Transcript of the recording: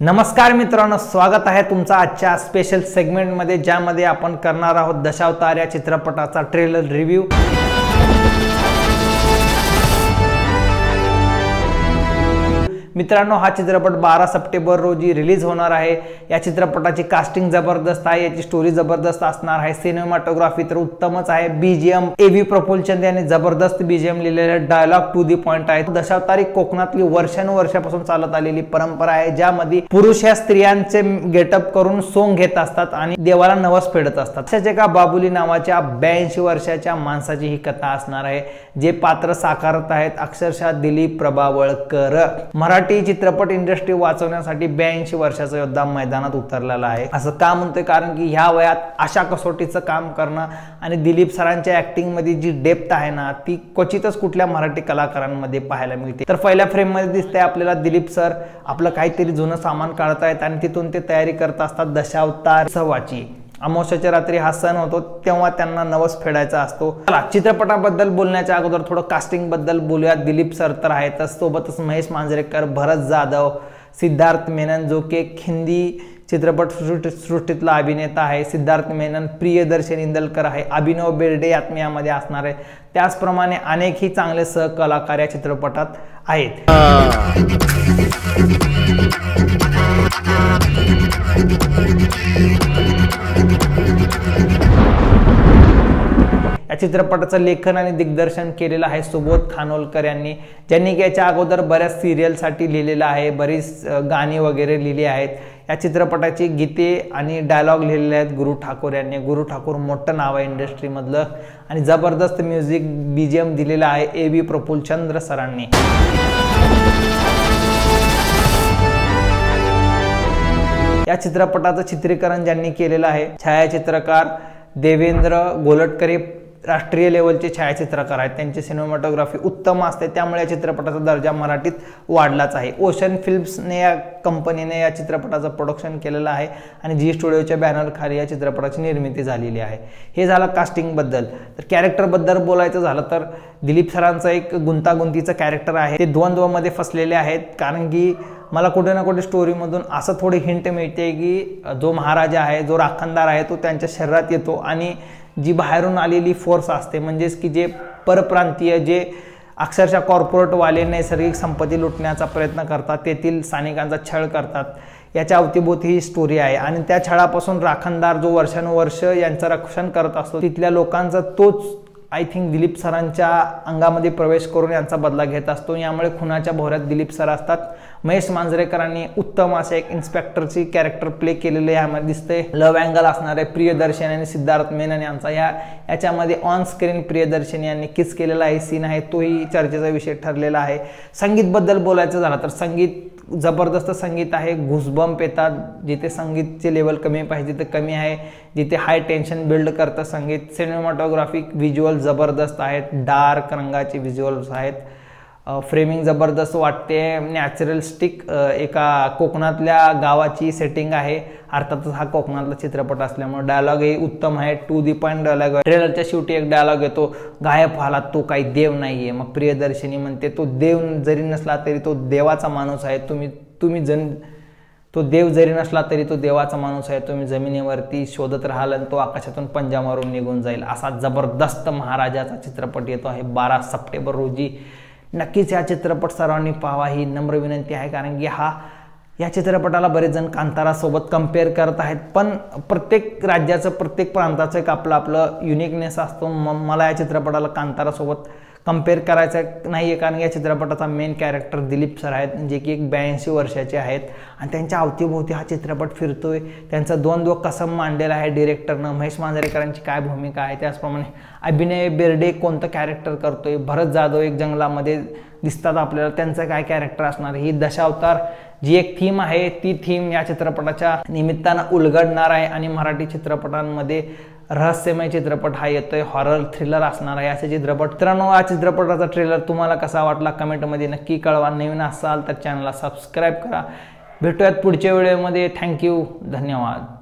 नमस्कार मित्रांनो, स्वागत आहे तुमचा आजच्या स्पेशल सेगमेंटमध्ये, ज्यामध्ये आपण करणार आहोत दशावतार या चित्रपटाचा ट्रेलर रिव्ह्यू। मित्रांनो, हा चित्रपट 12 सप्टेंबर रोजी रिलीज होणार आहे। या चित्रपटाची कास्टिंग जबरदस्त आहे, याची स्टोरी जबरदस्त असणार आहे, सिनेमॅटोग्राफी तर उत्तमच आहे, बीजीएम एव्ही प्रफुल्लचंद यांनी जबरदस्त बीजीएम लिहिलेले, डायलॉग टू दी पॉइंट आहे। दशावतारी कोकणातली वर्षानुवर्षापासून चालत आलेली परंपरा आहे, ज्यामध्ये पुरुष या स्त्रियांचे गेटअप करून सोंग घेत असतात आणि देवाला नवस फेडत असतात। अशाच एका बाबुली नावाच्या 82 वर्षाच्या माणसाची ही कथा असणार आहे, जे पात्र साकारत आहेत अक्षरशः दिलीप प्रभावळकर। मराठी चित्रपट इंडस्ट्री वाचवण्यासाठी 82 वर्षाचा योद्धा मैदानात उतरलेला आहे। असं का म्हणतोय, कारण की ह्या वयात अशा कसोटीचं काम करणं आणि दिलीप सरांच्या ऍक्टिंग मध्ये जी डेप्थ आहे ना, ती क्वचितच कुठल्या मराठी कलाकारांमध्ये पाहायला मिळते। तर पहिल्या फ्रेम मध्ये दिसतंय आपल्याला दिलीप सर आपलं काहीतरी जुनं सामान काढतायत आणि तिथून ते तयारी करत असतात दशावतार उत्सवाची। अमावस्येच्या रात्री हा सण होतो, तेव्हा त्यांना नवस फेडायचा असतो। चला, चित्रपटाबद्दल बोलण्याच्या अगोदर थोडं कास्टिंग बद्दल बोलूया। दिलीप सर तर आहेतच, सोबतच महेश मांजरेकर, भरत जाधव, सिद्धार्थ मेनन जो की एक हिंदी चित्रपट सृष्टीतला अभिनेता आहे, सिद्धार्थ मेनन, प्रियदर्शन इंदलकर आहे, अभिनव बेर्डे यामध्ये असणार आहे। त्याचप्रमाणे अनेकही चांगले सहकलाकार या चित्रपटात आहेत। या चित्रपटाचं लेखन आणि दिग्दर्शन केलेलं आहे सुबोध खानोलकर यांनी, ज्यांनी याच्या अगोदर बऱ्याच सिरियलसाठी लिहिलेलं आहे, बरीच गाणी वगैरे लिहिली आहेत। या चित्रपटाची गीते आणि डायलॉग लिहिलेले आहेत गुरु ठाकूर यांनी। गुरु ठाकूर मोठं नाव आहे इंडस्ट्रीमधलं आणि जबरदस्त म्युझिक बीजीएम दिलेलं आहे एव्ही प्रफुल्लचंद सरांनी। या चित्रपटाचं चित्रीकरण ज्यांनी केलेलं आहे छायाचित्रकार देवेंद्र गोलटकरे, राष्ट्रीय लेवलचे छायाचित्रकार आहेत, त्यांची सिनेमॅटोग्राफी उत्तम असते, त्यामुळे या चित्रपटाचा दर्जा मराठीत वाढलाच आहे। ओशन फिल्म्सने या कंपनीने या चित्रपटाचं प्रोडक्शन केलेलं आहे आणि जी स्टुडिओच्या बॅनर खाली या चित्रपटाची निर्मिती झालेली आहे। हे झालं कास्टिंग बद्दल। तर कॅरेक्टर बद्दल बोलायचं झालं तर दिलीप सरांचं एक गुंतागुंतीचं कॅरेक्टर आहे, ते द्वंद्वमध्ये फसलेले आहेत, कारण की मला कुठे ना कुठे स्टोरीमधून असं थोडी हिंट मिळते की जो महाराजा आहे, जो राखणदार आहे, तो त्यांच्या शरीरात येतो आणि जी बाहेरून आलेली फोर्स असते, म्हणजेच की जे परप्रांतीय, जे अक्षरशः कॉर्पोरेटवाले नैसर्गिक संपत्ती लुटण्याचा प्रयत्न करतात, तेथील स्थानिकांचा छळ करतात, याच्या अवतीभोवती ही स्टोरी आहे। आणि त्या छळापासून राखणदार जो वर्षानुवर्ष यांचं रक्षण करत असतो, तिथल्या लोकांचा तोच आय थिंक दिलीप सरांच्या अंगामध्ये प्रवेश करून यांचा बदला घेत असतो। यामुळे खुनाच्या भोवऱ्यात दिलीप सर असतात। महेश मांजरेकरांनी उत्तम असे एक इन्स्पेक्टरची कॅरेक्टर प्ले केलेले यामध्ये दिसते। लव्ह अँगल असणार आहे प्रियदर्शन आणि सिद्धार्थ मेनन यांचा। याच्यामध्ये ऑन स्क्रीन प्रियदर्शन यांनी किस केलेला आहे सीन आहे, तोही चर्चेचा विषय ठरलेला आहे। संगीत बद्दल बोलायचं झालं तर संगीत जबरदस्त संगीत आहे, घुसबंप येतात, जिथे संगीतचे लेवल कमी पाहिजे तिथे कमी आहे, जिथे हाय टेन्शन बिल्ड करतं संगीत। सिनेमॅटोग्राफिक व्हिज्युअल जबरदस्त आहेत, डार्क रंगाचे व्हिज्युअल्स आहेत, फ्रेमिंग जबरदस्त वाटते, नॅचरल स्टिक एका कोकणातल्या गावाची सेटिंग आहे, अर्थातच हा कोकणातला चित्रपट असल्यामुळे। डायलॉग हे उत्तम आहे, टू दी पॉइंट डायलॉग आहे। ट्रेलरच्या शेवटी एक डायलॉग येतो, गायब व्हाला तो काही देव नाहीये, मग प्रियदर्शनी म्हणते तो देव जरी नसला तरी तो देवाचा माणूस आहे, तो देव जरी नसला तरी तो देवाचा माणूस आहे, तुम्ही जमिनीवरती शोधत राहाल आणि तो आकाशातून पंजा मारून निघून जाईल। असा जबरदस्त महाराजाचा चित्रपट येतो आहे 12 सप्टेंबर रोजी। नक्कीच हा चित्रपट सर्वांनी पाहावा ही नम्र विनंती आहे, कारण की या चित्रपटाला बरेच जण कांतारा सोबत कंपेअर करत आहेत, पण प्रत्येक राज्याचं प्रत्येक प्रांताचं एक आपलं युनिकनेस असतो। मला या चित्रपटाला कांतारा सोबत कंपेअर करायचं नाहीये, कारण या चित्रपटाचा मेन कॅरेक्टर दिलीप सर आहेत, जे की एक 82 वर्षाचे आहेत आणि त्यांच्या अवतीभोवती हा चित्रपट फिरतोय। त्यांचा द्वंद्व कसं मांडलेला आहे डिरेक्टरनं, महेश मांजरेकरांची काय भूमिका आहे, त्याचप्रमाणे अभिनय बेर्डे कोणतं कॅरेक्टर करतोय, भरत जाधव एक जंगलामध्ये दिसतात आपल्याला, त्यांचं काय कॅरेक्टर असणार, ही दशावतार जी एक थीम आहे, ती थीम या चित्रपटाच्या निमित्तानं उलगडणार आहे आणि मराठी चित्रपटांमध्ये रहस्यमय चित्रपट हा येतोय, हॉरर थ्रिलर असणार आहे असे चित्रपट। मित्रांनो, या चित्रपटाचा ट्रेलर तुम्हाला कसा वाटला कमेंटमध्ये नक्की कळवा। नवीन असाल तर चॅनलला सबस्क्राईब करा। भेटूयात पुढच्या व्हिडिओमध्ये। थँक्यू, धन्यवाद।